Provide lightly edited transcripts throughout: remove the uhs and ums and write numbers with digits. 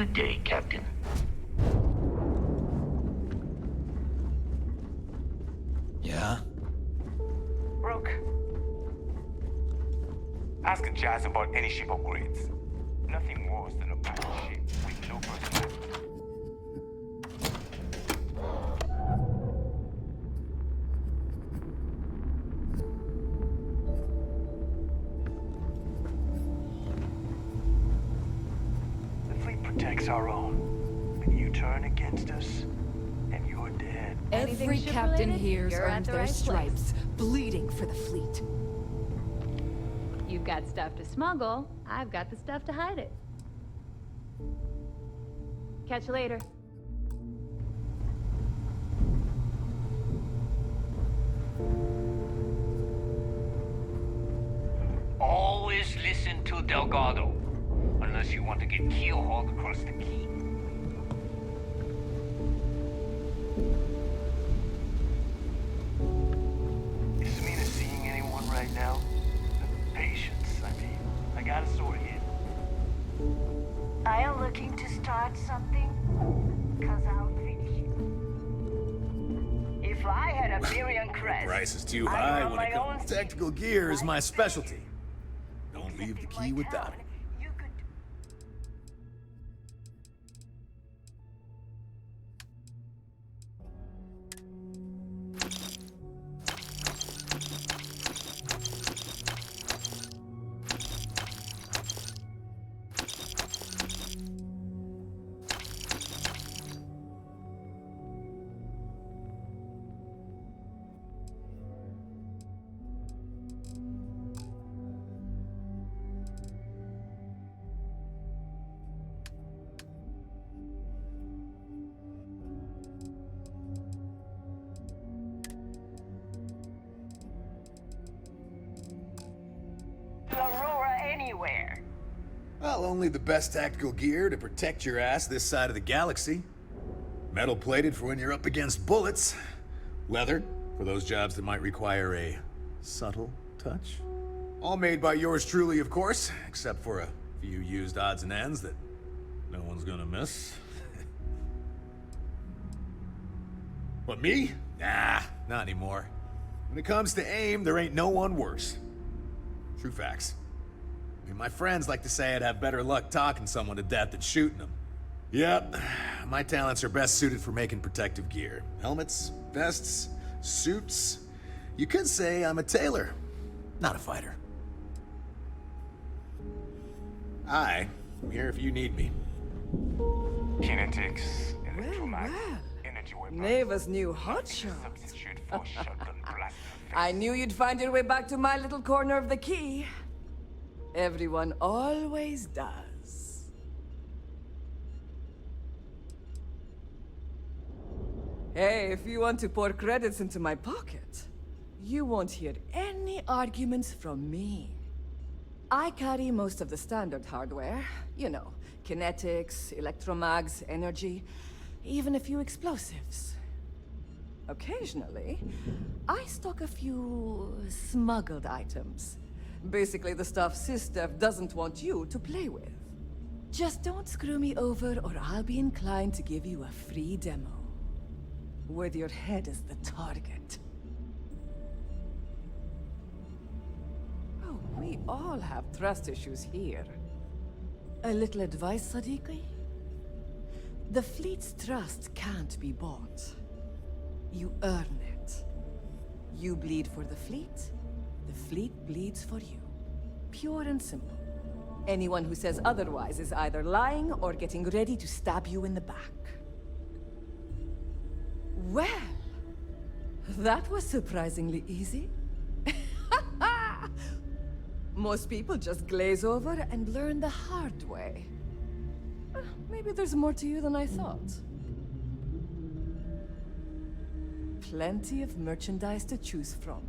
Good day, Captain. Yeah? Rook. Ask Jazz about any ship upgrades. Nothing worse than a bad ship with no personality. The fleet protects our own, but you turn against us, and you're dead. Every Anything captain ship-related, here's you're at earned the their right stripes, bleeding for the fleet. You've got stuff to smuggle. I've got the stuff to hide it. Catch you later. Always listen to Delgado, unless you want to get keel-hauled across the key. Is Samina seeing anyone right now? Patience, I mean. I got a sword here. Are you looking to start something? Cause I'll finish it. If I had a Miriam crest, Price is too I'd high run when it my own comes. ship. Tactical gear is my specialty. Don't leave the key without it. You could Aurora anywhere. Well, only the best tactical gear to protect your ass this side of the galaxy. Metal plated for when you're up against bullets. Leather for those jobs that might require a subtle touch. All made by yours truly, of course, except for a few used odds and ends that no one's gonna miss. What, me? Nah, not anymore. When it comes to aim, there ain't no one worse. True facts. I mean, my friends like to say I'd have better luck talking someone to death than shooting them. Yep, my talents are best suited for making protective gear. Helmets, vests, suits. You could say I'm a tailor, not a fighter. I'm here if you need me. Kinetics, electromagnet, well. energy weapons. Neva's new hotshot. Substitute for shotgun blast. I knew you'd find your way back to my little corner of the key. Everyone always does. Hey, if you want to pour credits into my pocket, you won't hear any arguments from me. I carry most of the standard hardware. You know, kinetics, electromags, energy, even a few explosives. Occasionally, I stock a few smuggled items. Basically the stuff SysDev doesn't want you to play with. Just don't screw me over or I'll be inclined to give you a free demo. With your head as the target. Oh, we all have trust issues here. A little advice, Sadiqi? The fleet's trust can't be bought. You earn it. You bleed for the fleet bleeds for you. Pure and simple. Anyone who says otherwise is either lying or getting ready to stab you in the back. Well, that was surprisingly easy. Most people just glaze over and learn the hard way. Maybe there's more to you than I thought. Plenty of merchandise to choose from.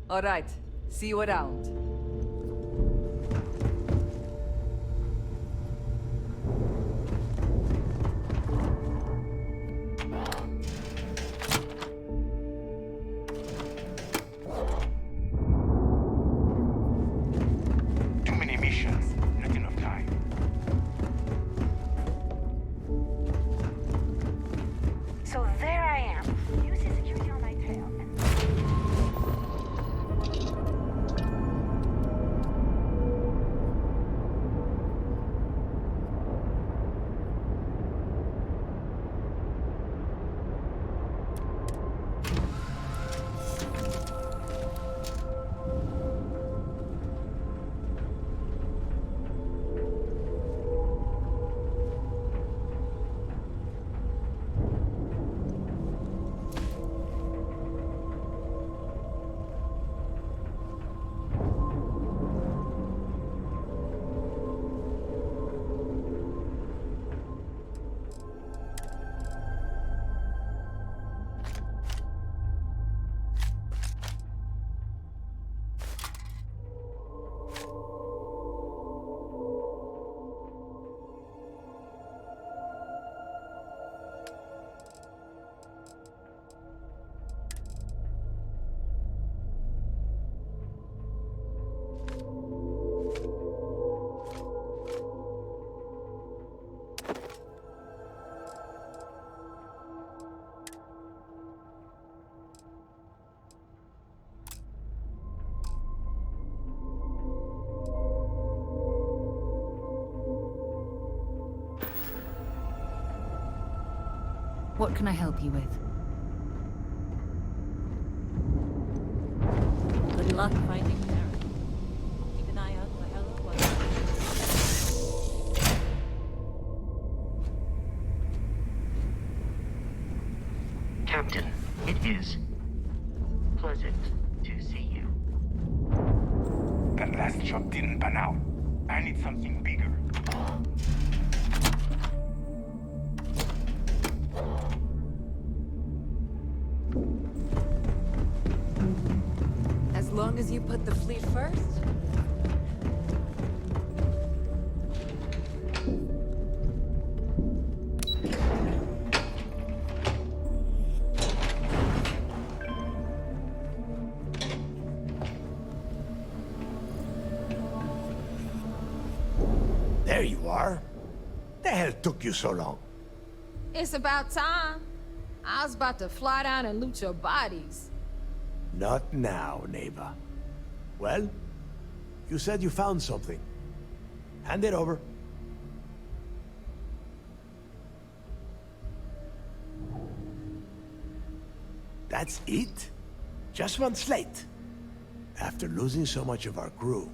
All right, see you around. Too many missions, not enough time. So there I am. You see security on my tail. What can I help you with? Good luck finding Mary. Keep an eye out for help. Captain, it is pleasant to see you. That last job didn't pan out. I need something bigger. As long as you put the fleet first. There you are. The hell took you so long? It's about time. I was about to fly down and loot your bodies. Not now, neighbor. Well, you said you found something. Hand it over. That's it? Just one slate? After losing so much of our crew,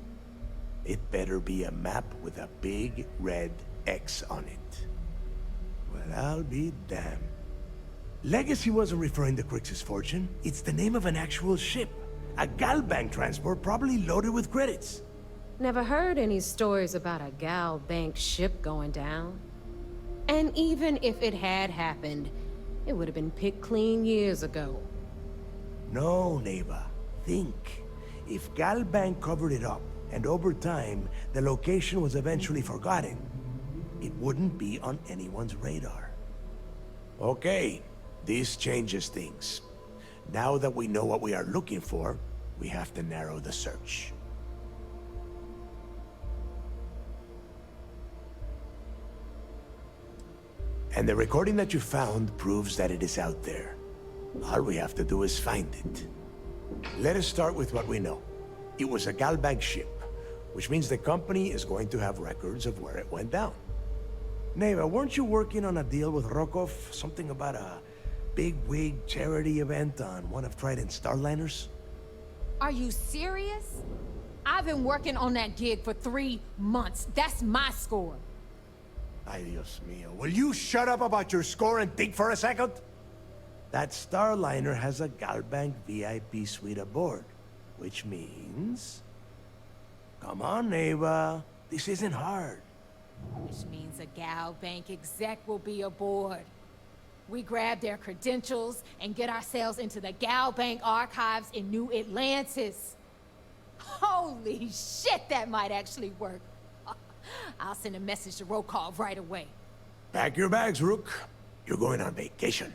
it better be a map with a big red X on it. Well, I'll be damned. Legacy wasn't referring to Crix's fortune. It's the name of an actual ship. A Galbank transport probably loaded with credits. Never heard any stories about a Gal Bank ship going down. And even if it had happened, it would have been picked clean years ago. No, neighbor. Think. If Galbank covered it up, and over time, the location was eventually forgotten, it wouldn't be on anyone's radar. Okay, this changes things. Now that we know what we are looking for, we have to narrow the search. And the recording that you found proves that it is out there. All we have to do is find it. Let us start with what we know. It was a Galbank ship, which means the company is going to have records of where it went down. Neva, weren't you working on a deal with Rokov? Something about a big-wig charity event on one of Trident's starliners? Are you serious? I've been working on that gig for 3 months. That's my score. Ay, Dios mío. Will you shut up about your score and think for a second? That starliner has a Galbank VIP suite aboard, which means... Come on, Neva. This isn't hard. Which means a Gal Bank exec will be aboard. We grab their credentials and get ourselves into the Gal Bank archives in New Atlantis. Holy shit, that might actually work. I'll send a message to Rokov right away. Pack your bags, Rook. You're going on vacation.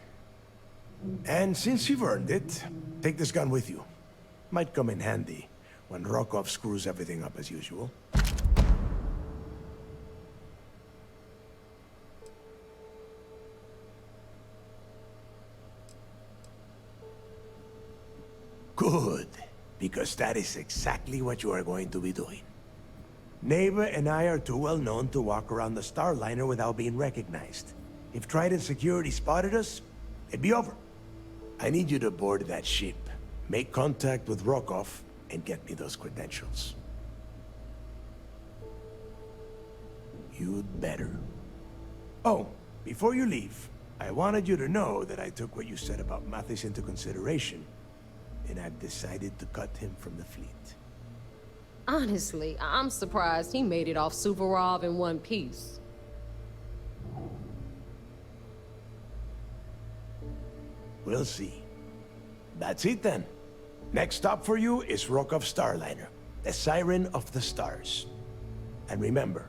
And since you've earned it, take this gun with you. Might come in handy when Rokov screws everything up as usual. Good, because that is exactly what you are going to be doing. Neighbor and I are too well known to walk around the Starliner without being recognized. If Trident Security spotted us, it'd be over. I need you to board that ship, make contact with Rokov, and get me those credentials. You'd better. Oh, before you leave, I wanted you to know that I took what you said about Mathis into consideration, and I've decided to cut him from the fleet. Honestly, I'm surprised he made it off Suvorov in one piece. We'll see. That's it then. Next stop for you is Rokov Starliner, the Siren of the Stars. And remember,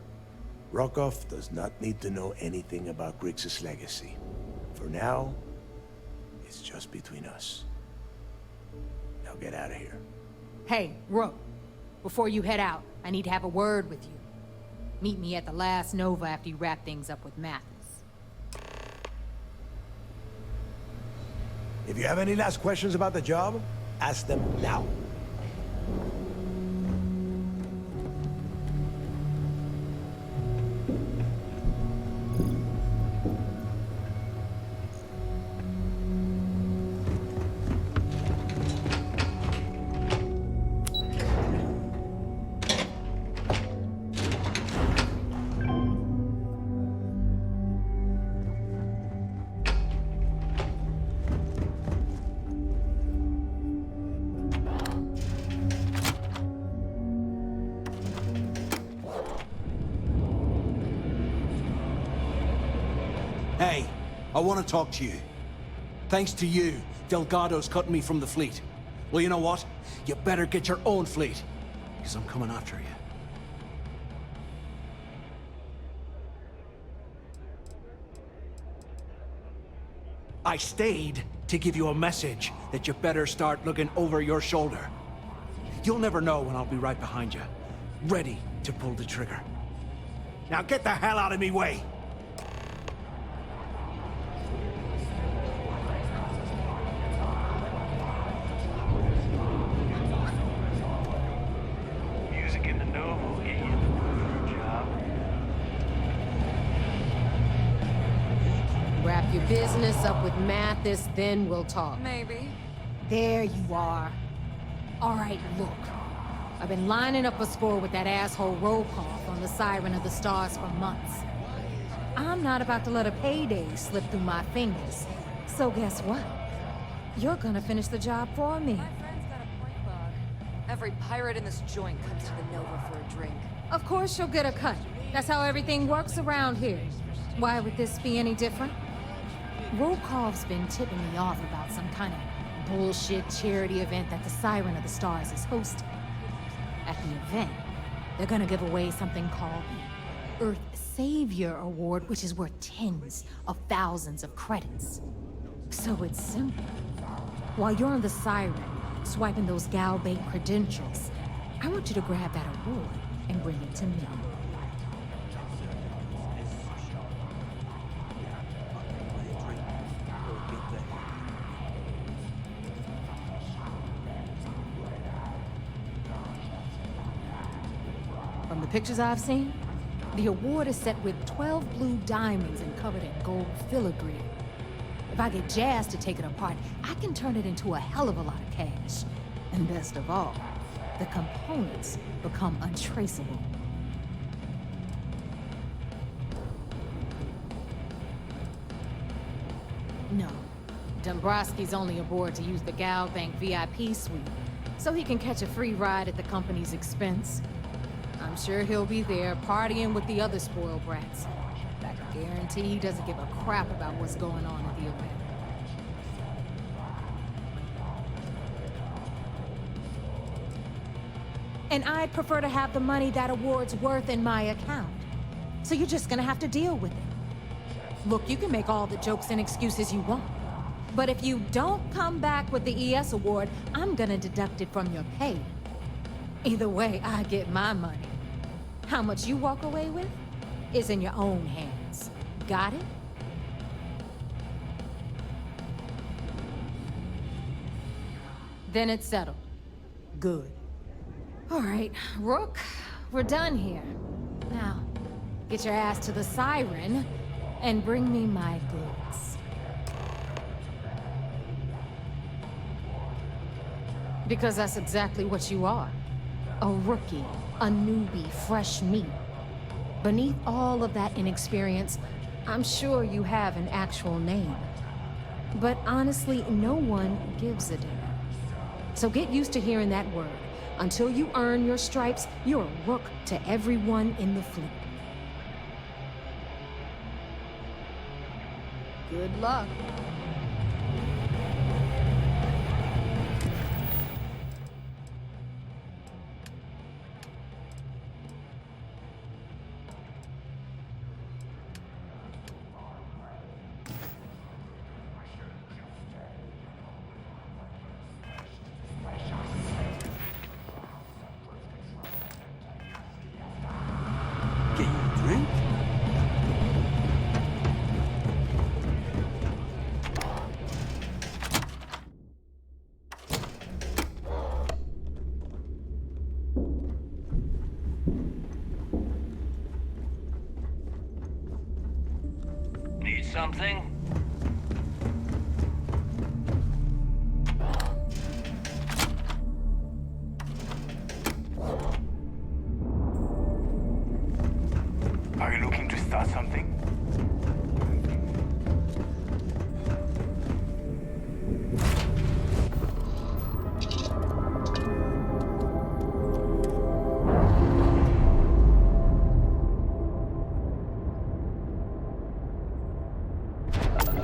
Rokov does not need to know anything about Grixis' legacy. For now, it's just between us. Now get out of here. Hey, Rook. Before you head out, I need to have a word with you. Meet me at the last Nova after you wrap things up with Mathis. If you have any last questions about the job, ask them now. Hey, I want to talk to you. Thanks to you, Delgado's cutting me from the fleet. Well, you know what? You better get your own fleet, because I'm coming after you. I stayed to give you a message that you better start looking over your shoulder. You'll never know when I'll be right behind you, ready to pull the trigger. Now get the hell out of me way! Music in the Nova will get you the job. Wrap your business up with Mathis, then we'll talk. Maybe. There you are. All right, look. I've been lining up a score with that asshole Rokov on the Siren of the Stars for months. I'm not about to let a payday slip through my fingers. So guess what? You're gonna finish the job for me. My friend's got a point bug. Every pirate in this joint comes to the Nova for a drink. Of course you'll get a cut. That's how everything works around here. Why would this be any different? Rokov's been tipping me off about some kind of bullshit charity event that the Siren of the Stars is hosting. At the event, they're gonna give away something called the Earth Savior Award, which is worth tens of thousands of credits. So it's simple. While you're on the Siren, swiping those Gal Bank credentials, I want you to grab that award and bring it to me. From the pictures I've seen, the award is set with 12 blue diamonds and covered in gold filigree. If I get Jazz to take it apart, I can turn it into a hell of a lot of cash. And best of all, the components become untraceable. No, Dombrowski's only aboard to use the Gal Bank VIP suite, so he can catch a free ride at the company's expense. I'm sure he'll be there partying with the other spoiled brats. Back Guarantee he doesn't give a crap about what's going on at the event. And I'd prefer to have the money that award's worth in my account. So you're just gonna have to deal with it. Look, you can make all the jokes and excuses you want. But if you don't come back with the ES award, I'm gonna deduct it from your pay. Either way, I get my money. How much you walk away with is in your own hands. Got it? Then it's settled. Good. All right, Rook, we're done here. Now, get your ass to the Siren and bring me my goods. Because that's exactly what you are. A rookie, a newbie, fresh meat. Beneath all of that inexperience, I'm sure you have an actual name. But honestly, no one gives a damn. So get used to hearing that word. Until you earn your stripes, you're a rook to everyone in the fleet. Good luck. Need something? Are you looking to start something?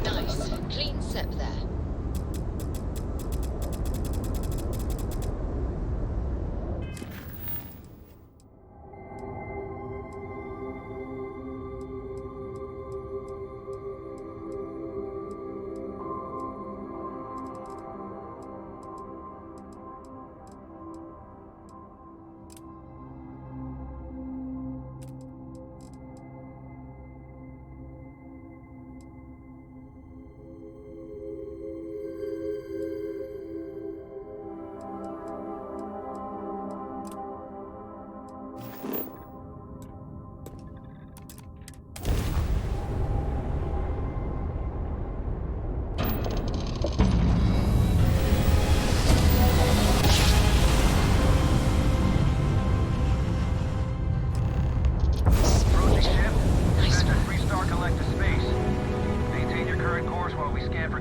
Nice. Clean sep there.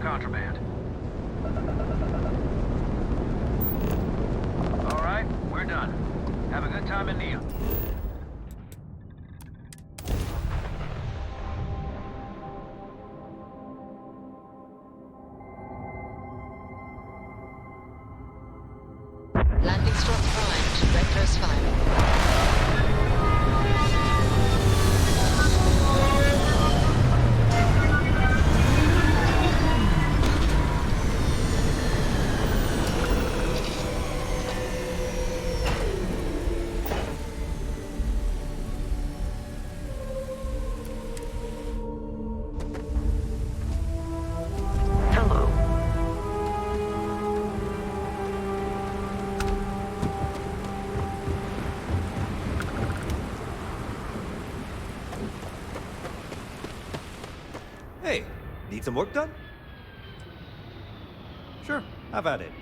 Contraband. All right, we're done. Have a good time in Neon. Landing strong primed. Reckless firing. Hey, need some work done? Sure, have at it.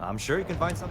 I'm sure you can find some.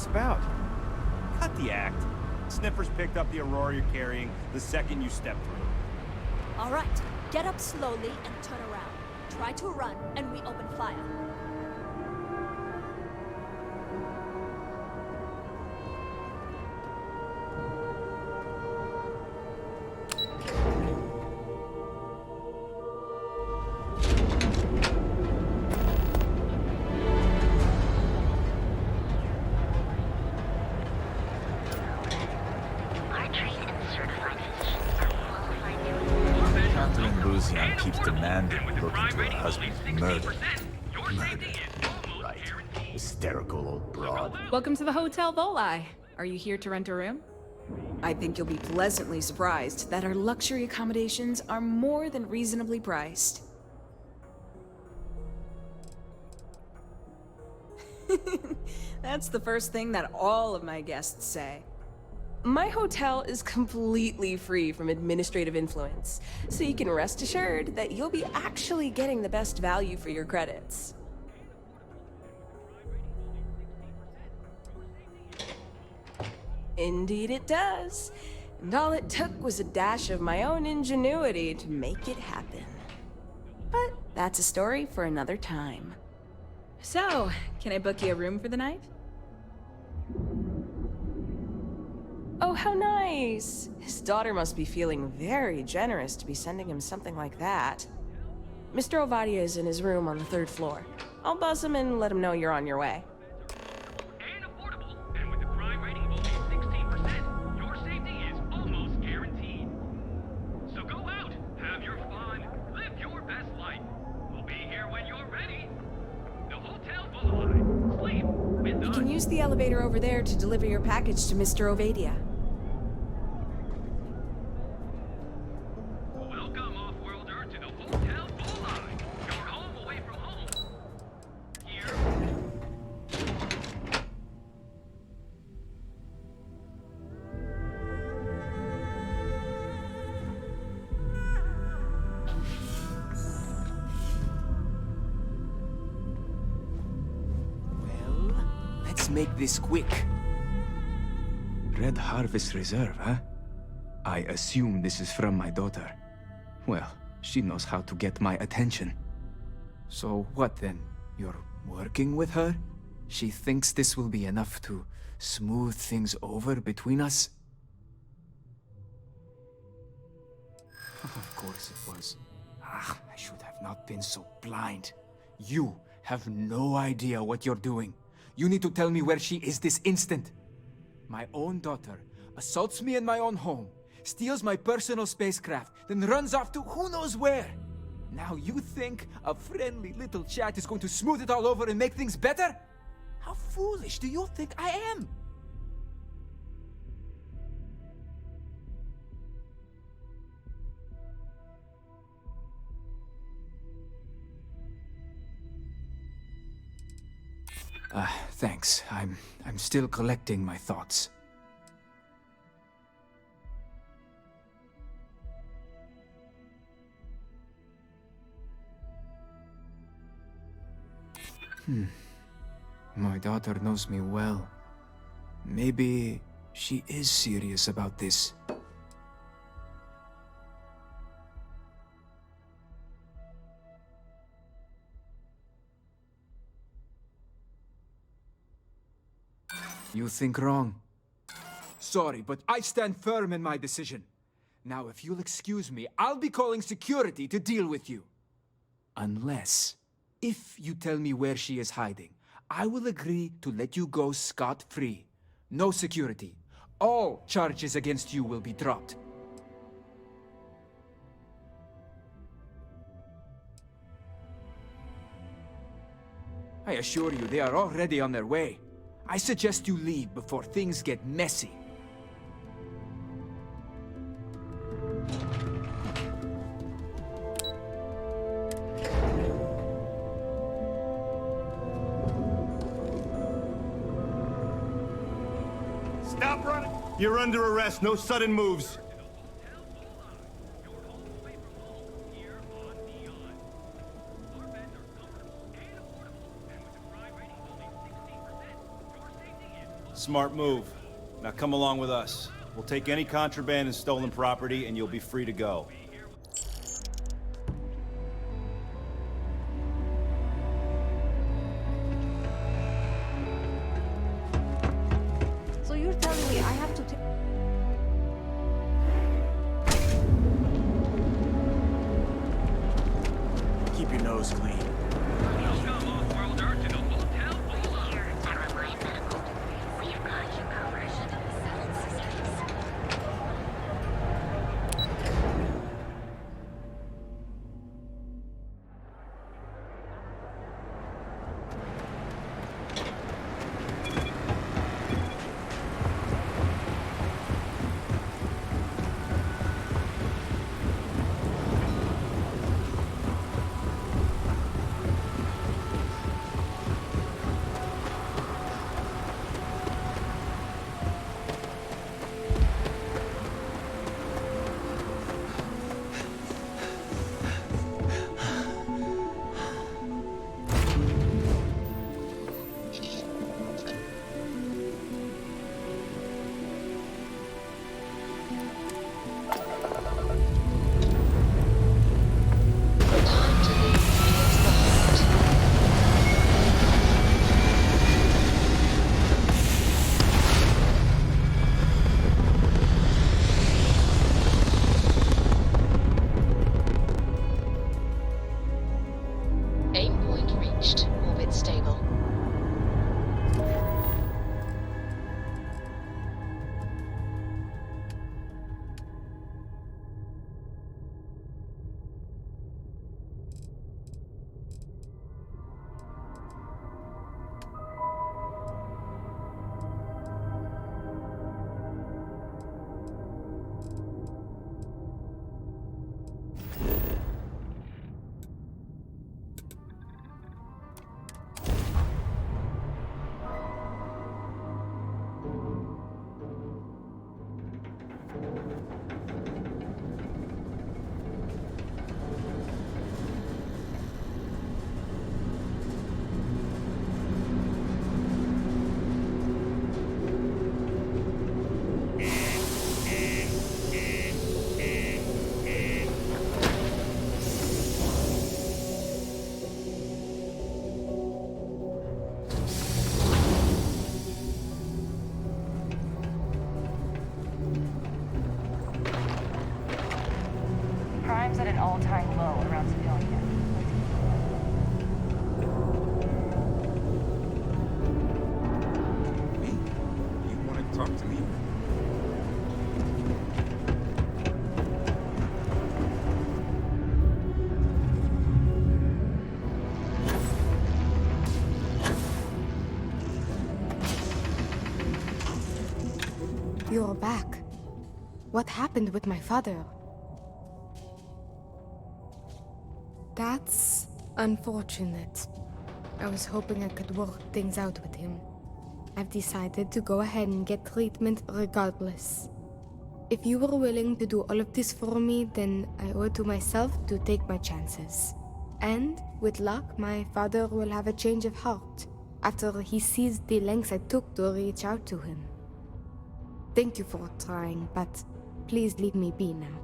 About? Cut the act. Sniffers picked up the Aurora you're carrying the second you step through. All right, get up slowly and turn around. Try to run, and we open fire. Keeps demanding look into her husband's murder. Murder. Right. Hysterical old broad. Welcome to the Hotel Volai. Are you here to rent a room? I think you'll be pleasantly surprised that our luxury accommodations are more than reasonably priced. That's the first thing that all of my guests say. My hotel is completely free from administrative influence, so you can rest assured that you'll be actually getting the best value for your credits. Indeed it does. And all it took was a dash of my own ingenuity to make it happen. But that's a story for another time. So, can I book you a room for the night? Oh, how nice! His daughter must be feeling very generous to be sending him something like that. Mr. Ovadia is in his room on the 3rd floor. I'll buzz him and let him know you're on your way. And affordable, and with a crime rating of only 16%, your safety is almost guaranteed. So go out, have your fun, live your best life. We'll be here when you're ready. The Hotel Boulevard. Sleep with us. You can use the elevator over there to deliver your package to Mr. Ovadia. Welcome, off-worlder, to the Hotel Boulevard. Your home away from home. Here. Let's make this quick. Red Harvest Reserve, huh? I assume this is from my daughter. Well, she knows how to get my attention. So what then? You're working with her? She thinks this will be enough to smooth things over between us? Of course it was. Ah, I should have not been so blind. You have no idea what you're doing. You need to tell me where she is this instant. My own daughter assaults me in my own home, steals my personal spacecraft, then runs off to who knows where. Now you think a friendly little chat is going to smooth it all over and make things better? How foolish do you think I am? Thanks. I'm still collecting my thoughts. My daughter knows me well. Maybe she is serious about this. You think wrong. Sorry, but I stand firm in my decision. Now, if you'll excuse me, I'll be calling security to deal with you. Unless, if you tell me where she is hiding, I will agree to let you go scot-free. No security. All charges against you will be dropped. I assure you, they are already on their way. I suggest you leave before things get messy. Stop running! You're under arrest. No sudden moves. Smart move. Now come along with us. We'll take any contraband and stolen property, and you'll be free to go. So you're telling me I have to take... Keep your nose clean. Crime's at an all-time low around civilians. Me? You want to talk to me? You're back. What happened with my father? That's unfortunate. I was hoping I could work things out with him. I've decided to go ahead and get treatment regardless. If you were willing to do all of this for me, then I owe it to myself to take my chances. And, with luck, my father will have a change of heart after he sees the lengths I took to reach out to him. Thank you for trying, but please leave me be now.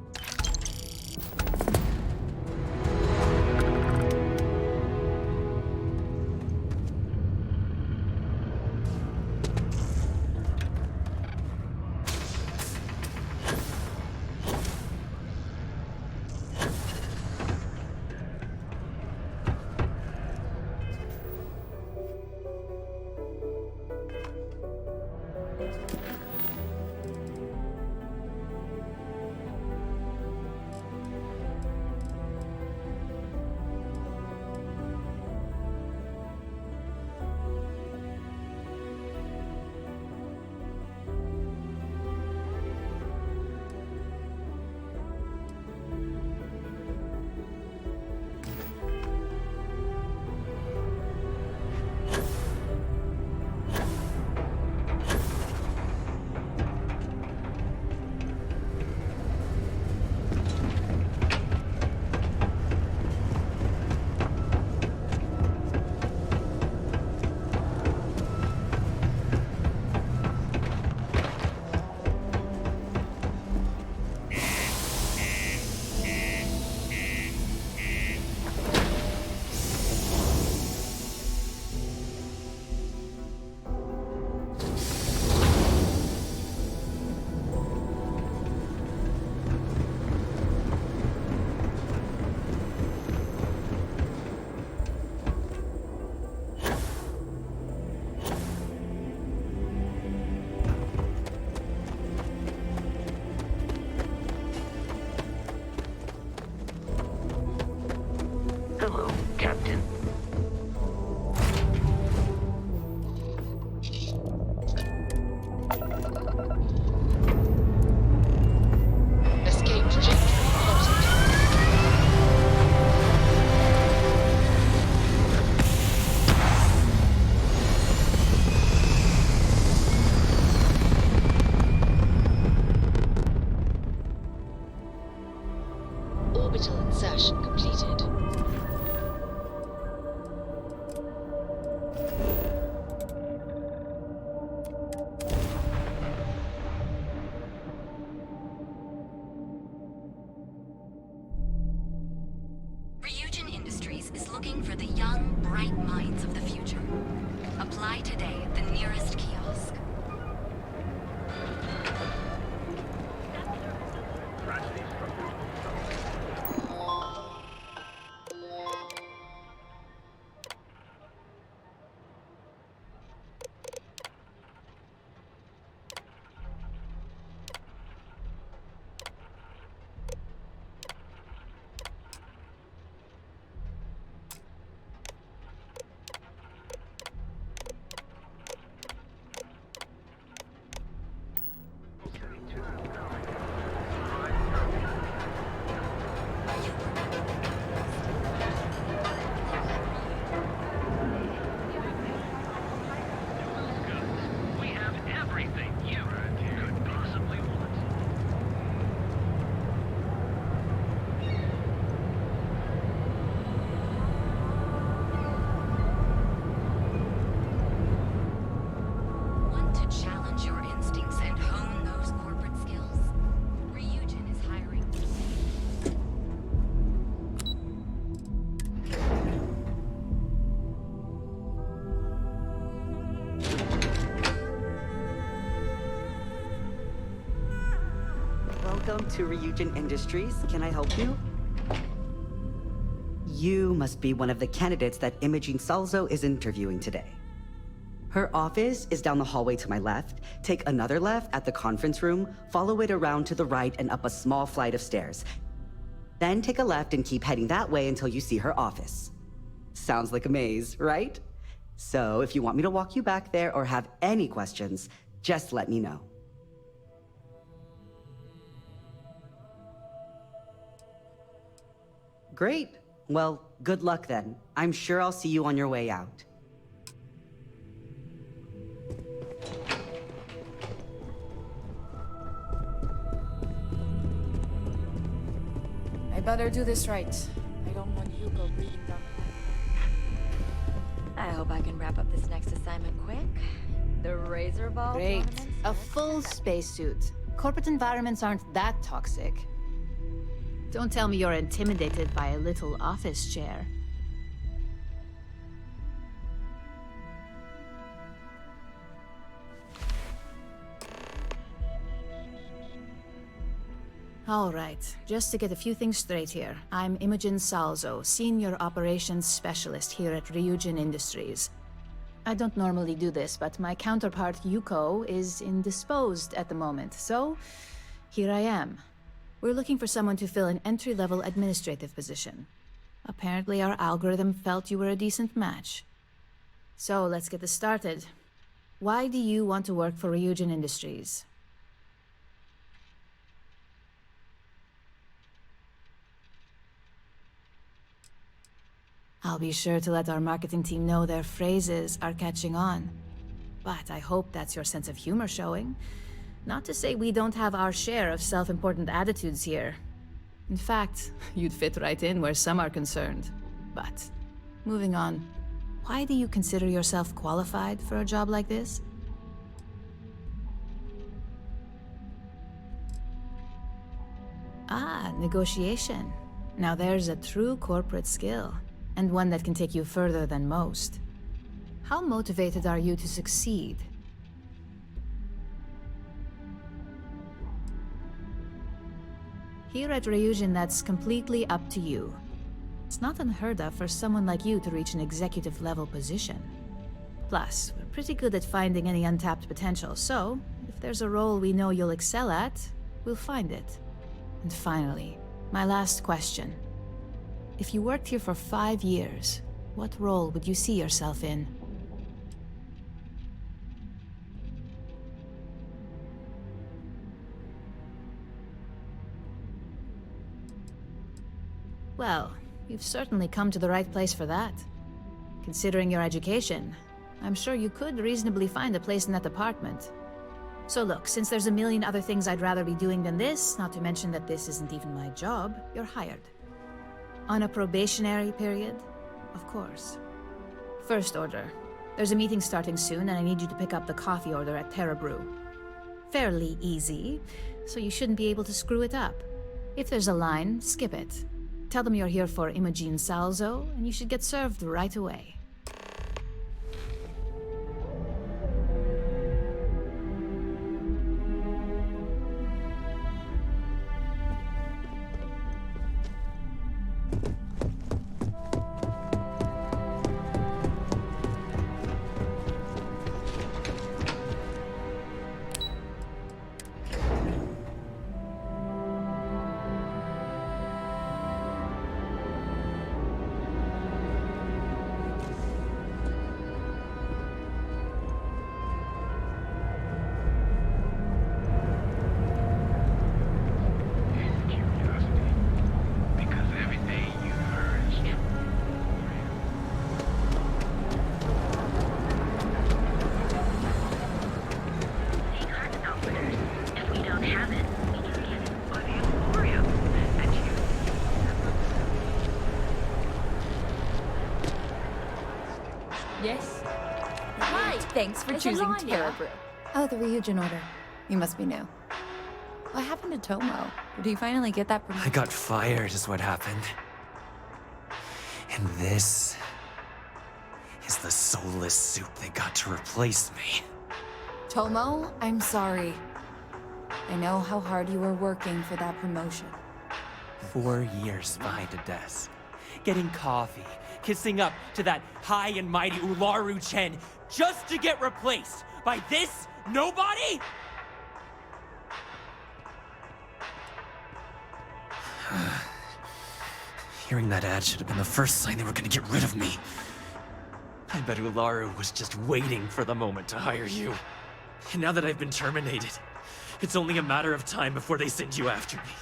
Hello, Captain. Escape trajectory plotted. Orbital insertion completed. Ryujin Industries is looking for the young, bright minds of the future. Apply today at the nearest kiosk. We have everything you could possibly want. Want to challenge your instincts and hone those corporate skills? Ryujin is hiring. Welcome to Ryujin Industries. Can I help you? You must be one of the candidates that Imogene Salzo is interviewing today. Her office is down the hallway to my left. Take another left at the conference room, follow it around to the right and up a small flight of stairs. Then take a left and keep heading that way until you see her office. Sounds like a maze, right? So if you want me to walk you back there or have any questions, just let me know. Great. Well, good luck then. I'm sure I'll see you on your way out. I better do this right. I don't want Yuko breathing down. I hope I can wrap up this next assignment quick. The Razor Ball Great. tournament? A full spacesuit. Corporate environments aren't that toxic. Don't tell me you're intimidated by a little office chair. All right, just to get a few things straight here. I'm Imogen Salzo, Senior Operations Specialist here at Ryujin Industries. I don't normally do this, but my counterpart Yuko is indisposed at the moment, so here I am. We're looking for someone to fill an entry-level administrative position. Apparently our algorithm felt you were a decent match. So let's get this started. Why do you want to work for Ryujin Industries? I'll be sure to let our marketing team know their phrases are catching on. But I hope that's your sense of humor showing. Not to say we don't have our share of self-important attitudes here. In fact, you'd fit right in where some are concerned. But, moving on, why do you consider yourself qualified for a job like this? Ah, negotiation. Now there's a true corporate skill. And one that can take you further than most. How motivated are you to succeed? Here at Ryujin, that's completely up to you. It's not unheard of for someone like you to reach an executive-level position. Plus, we're pretty good at finding any untapped potential, so if there's a role we know you'll excel at, we'll find it. And finally, my last question. If you worked here for 5 years, what role would you see yourself in? Well, you've certainly come to the right place for that. Considering your education, I'm sure you could reasonably find a place in that department. So look, since there's a million other things I'd rather be doing than this, not to mention that this isn't even my job, you're hired. On a probationary period? Of course. First order. There's a meeting starting soon, and I need you to pick up the coffee order at Terra Brew. Fairly easy, so you shouldn't be able to screw it up. If there's a line, skip it. Tell them you're here for Imogen Salzo, and you should get served right away. Yes? Hi! Thanks for choosing Terra Brew. Oh, the Ryujin order. You must be new. What happened to Tomo? Did he finally get that promotion? I got fired is what happened. And this is the soulless suit they got to replace me. Tomo, I'm sorry. I know how hard you were working for that promotion. 4 years behind a desk, getting coffee, kissing up to that high and mighty Ularu Chen, just to get replaced by this nobody? Hearing that ad should have been the first sign they were gonna get rid of me. I bet Ularu was just waiting for the moment to hire you. And now that I've been terminated, it's only a matter of time before they send you after me.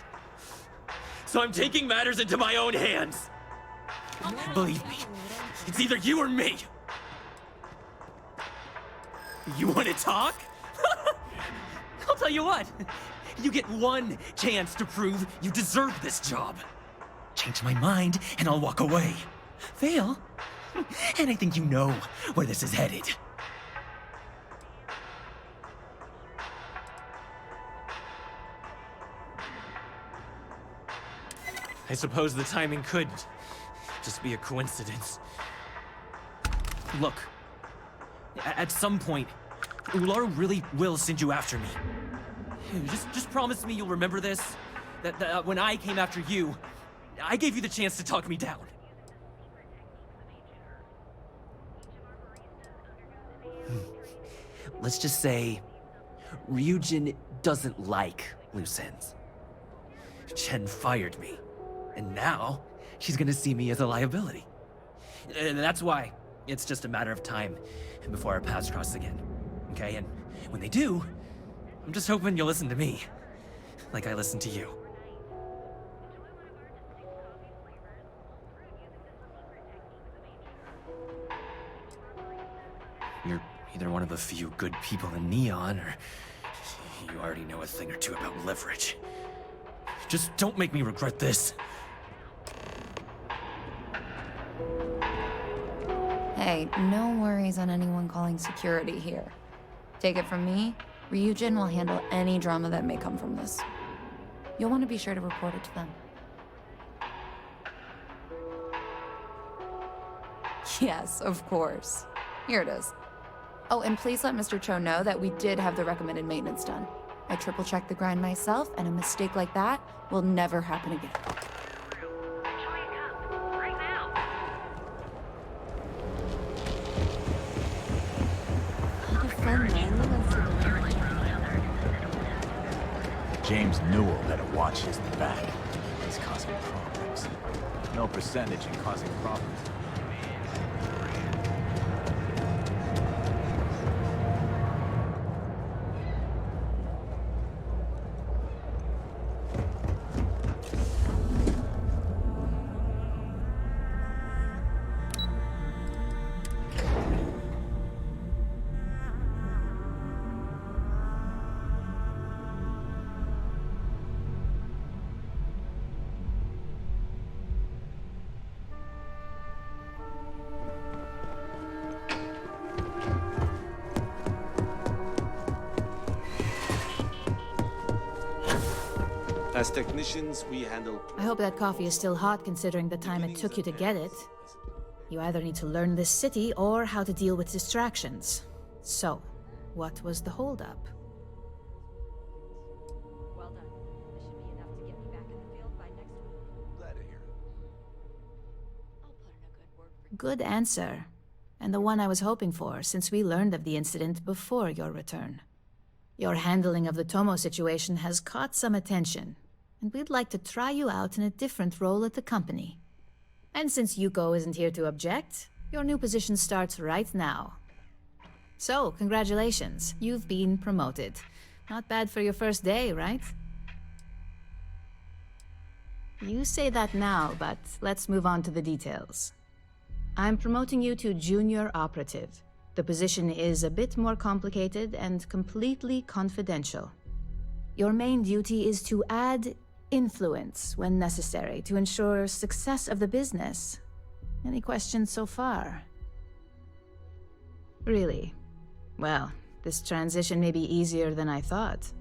So I'm taking matters into my own hands. Believe me, it's either you or me. You want to talk? I'll tell you what. You get one chance to prove you deserve this job. change my mind, and I'll walk away. Fail? And I think you know where this is headed. I suppose the timing could just be a coincidence. Look, at some point, Ularu really will send you after me. Just promise me you'll remember this. That when I came after you, I gave you the chance to talk me down. Let's just say, Ryujin doesn't like loose ends. Chen fired me, and now she's gonna see me as a liability. And that's why it's just a matter of time before our paths cross again. Okay, and when they do, I'm just hoping you'll listen to me, like I listened to you. You're either one of the few good people in Neon, or you already know a thing or two about leverage. Just don't make me regret this. Hey, no worries on anyone calling security here. Take it from me, Ryujin will handle any drama that may come from this. You'll want to be sure to report it to them. Yes, of course. Here it is. Oh, and please let Mr. Cho know that we did have the recommended maintenance done. I triple-checked the grind myself, and a mistake like that will never happen again. James Newell better watch his back. He's causing problems. No percentage in causing problems. As technicians, we handle... I hope that coffee is still hot considering the time it took you to get it. You either need to learn this city or how to deal with distractions. So, what was the holdup? Well done. This should be enough to get me back in the field by next week. Glad to hear it. I'll put in a good word for you. Good answer. And the one I was hoping for, since we learned of the incident before your return. Your handling of the Tomo situation has caught some attention, and we'd like to try you out in a different role at the company. And since Yuko isn't here to object, your new position starts right now. So, congratulations, you've been promoted. Not bad for your first day, right? You say that now, but let's move on to the details. I'm promoting you to junior operative. The position is a bit more complicated and completely confidential. Your main duty is to add influence when necessary to ensure success of the business. Any questions so far? Really? Well, this transition may be easier than I thought.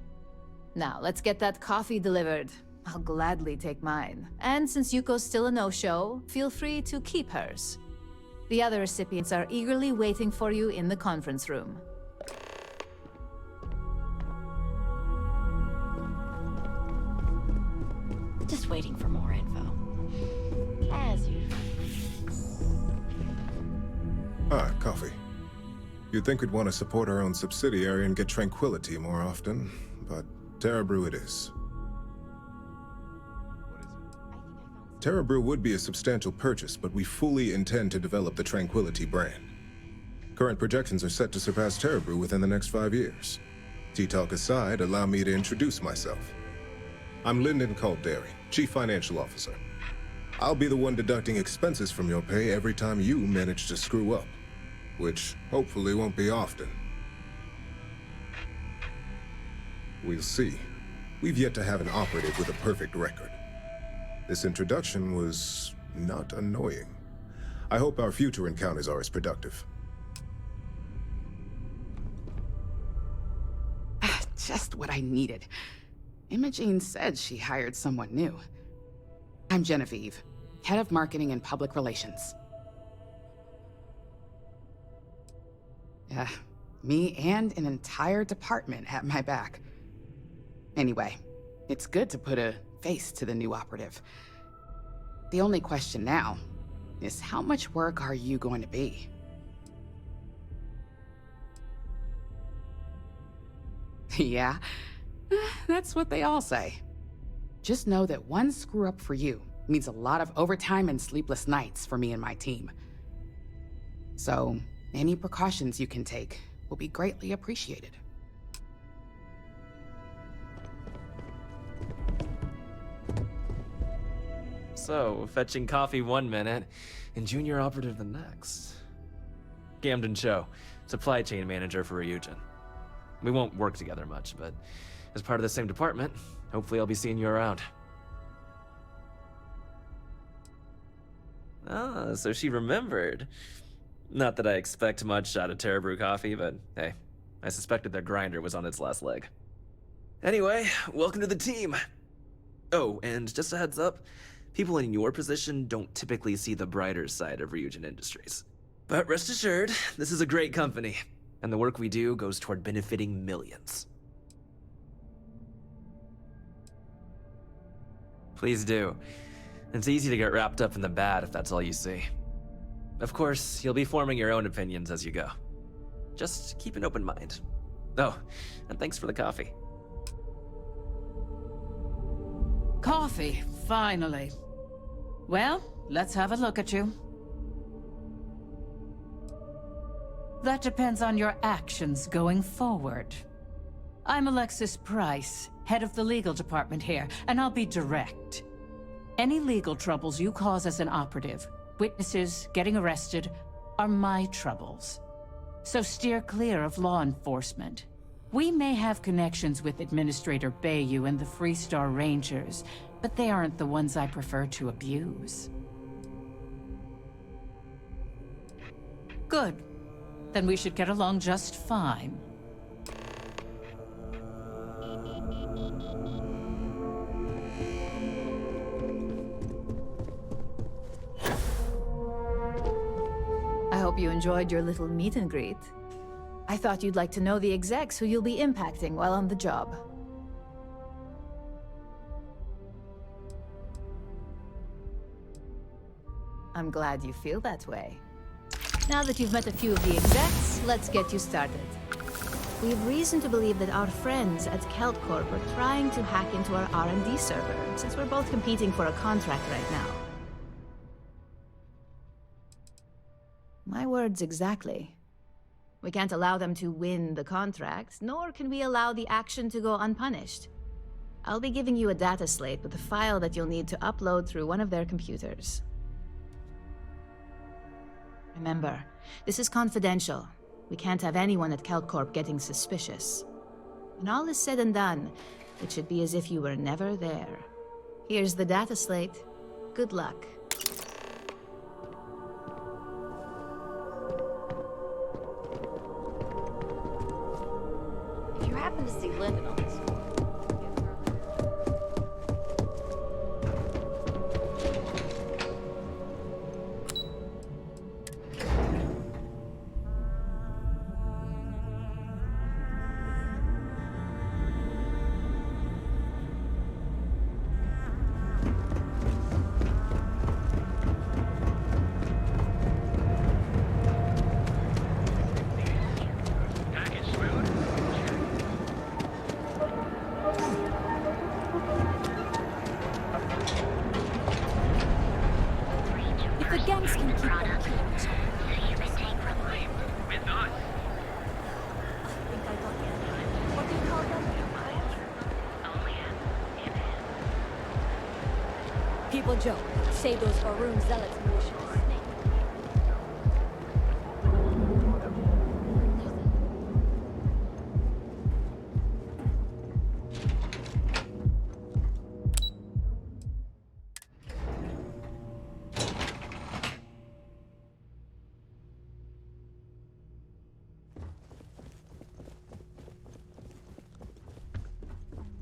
Now, let's get that coffee delivered. I'll gladly take mine. And since Yuko's still a no-show, feel free to keep hers. The other recipients are eagerly waiting for you in the conference room. Just waiting for more info. As usual. Ah, coffee. You'd think we'd want to support our own subsidiary and get tranquility more often, but Terra Brew it is. Terra Brew would be a substantial purchase, but we fully intend to develop the Tranquility brand. Current projections are set to surpass Terra Brew within the next 5 years. Tea-talk aside, allow me to introduce myself. I'm Lyndon Calderi, Chief Financial Officer. I'll be the one deducting expenses from your pay every time you manage to screw up, which hopefully won't be often. We'll see. We've yet to have an operative with a perfect record. This introduction was not annoying. I hope our future encounters are as productive. Just what I needed. Imogene said she hired someone new. I'm Genevieve, head of marketing and public relations. Me and an entire department at my back. Anyway, it's good to put a face to the new operative. The only question now is how much work are you going to be? Yeah, that's what they all say. Just know that one screw up for you means a lot of overtime and sleepless nights for me and my team. So, any precautions you can take will be greatly appreciated. So, fetching coffee one minute, and junior operative the next. Camden Cho, supply chain manager for Ryujin. We won't work together much, but as part of the same department, hopefully I'll be seeing you around. Ah, so she remembered. Not that I expect much out of Terrabrew Coffee, but hey, I suspected their grinder was on its last leg. Anyway, welcome to the team. Oh, and just a heads up, people in your position don't typically see the brighter side of Ryujin Industries. But rest assured, this is a great company, and the work we do goes toward benefiting millions. Please do. It's easy to get wrapped up in the bad if that's all you see. Of course, you'll be forming your own opinions as you go. Just keep an open mind. Oh, and thanks for the coffee. Coffee, finally. Well, let's have a look at you. That depends on your actions going forward. I'm Alexis Price, head of the legal department here, and I'll be direct. Any legal troubles you cause as an operative, witnesses, getting arrested, are my troubles. So steer clear of law enforcement. We may have connections with Administrator Bayou and the Freestar Rangers, but they aren't the ones I prefer to abuse. Good. Then we should get along just fine. I hope you enjoyed your little meet and greet. I thought you'd like to know the execs who you'll be impacting while on the job. I'm glad you feel that way. Now that you've met a few of the execs, let's get you started. We have reason to believe that our friends at KeltCorp are trying to hack into our R&D server, since we're both competing for a contract right now. My words exactly. We can't allow them to win the contract, nor can we allow the action to go unpunished. I'll be giving you a data slate with a file that you'll need to upload through one of their computers. Remember, this is confidential. We can't have anyone at KeltCorp getting suspicious. When all is said and done, it should be as if you were never there. Here's the data slate. Good luck. If you happen to see Lyndon on this one, People joke, say those Varun zealots wishes.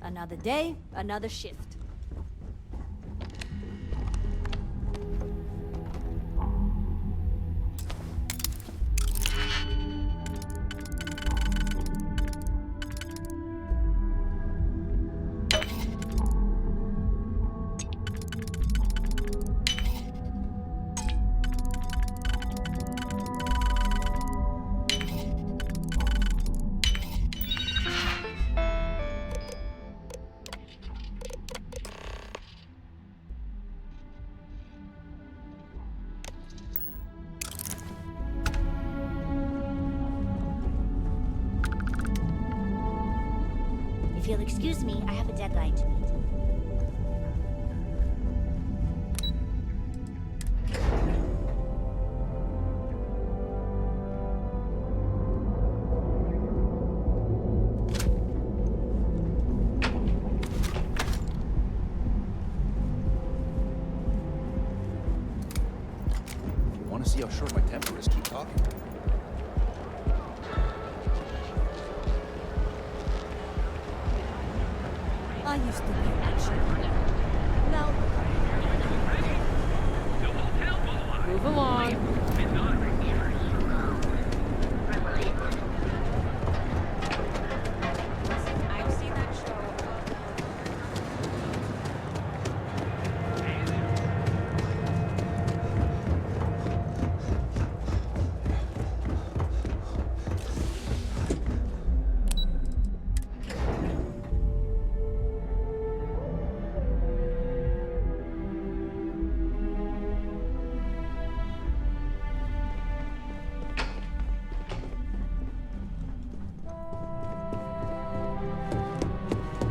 Another day, another shift. If you'll excuse me, I have a deadline to meet. If you want to see how short my temper is, keep talking. I used to be action. Now, Move along. I've seen that show.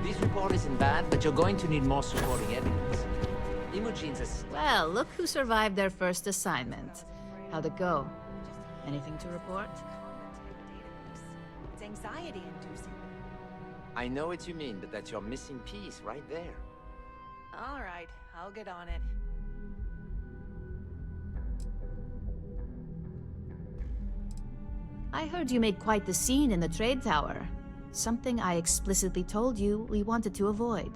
This report isn't bad, but you're going to need more supporting evidence. Imogene's a... Well, look who survived their first assignment. How'd it go? Anything to report? It's anxiety-inducing. I know what you mean, but that's your missing piece right there. All right, I'll get on it. I heard you made quite the scene in the trade tower. Something I explicitly told you we wanted to avoid.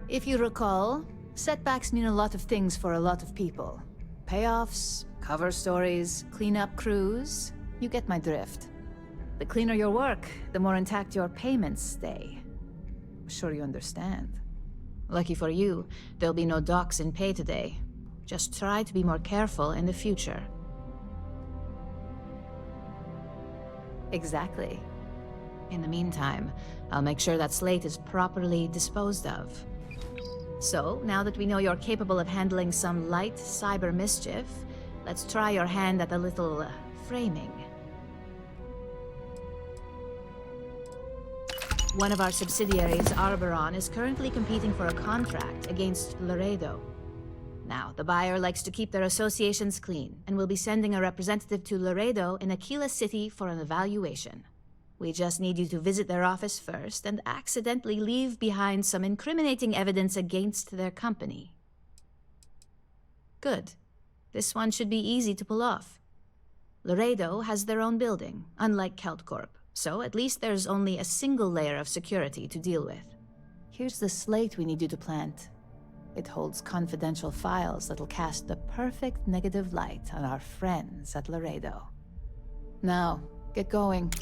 If you recall, setbacks mean a lot of things for a lot of people. Payoffs, cover stories, cleanup crews. You get my drift. The cleaner your work, the more intact your payments stay. I'm sure you understand. Lucky for you, there'll be no docks in pay today. Just try to be more careful in the future. Exactly. In the meantime, I'll make sure that slate is properly disposed of. So, now that we know you're capable of handling some light cyber mischief, let's try your hand at a little framing. One of our subsidiaries, Arboron, is currently competing for a contract against Laredo. Now, the buyer likes to keep their associations clean, and will be sending a representative to Laredo in Aquila City for an evaluation. We just need you to visit their office first and accidentally leave behind some incriminating evidence against their company. Good. This one should be easy to pull off. Laredo has their own building, unlike KeltCorp, so at least there's only a single layer of security to deal with. Here's the slate we need you to plant. It holds confidential files that'll cast the perfect negative light on our friends at Laredo. Now, get going.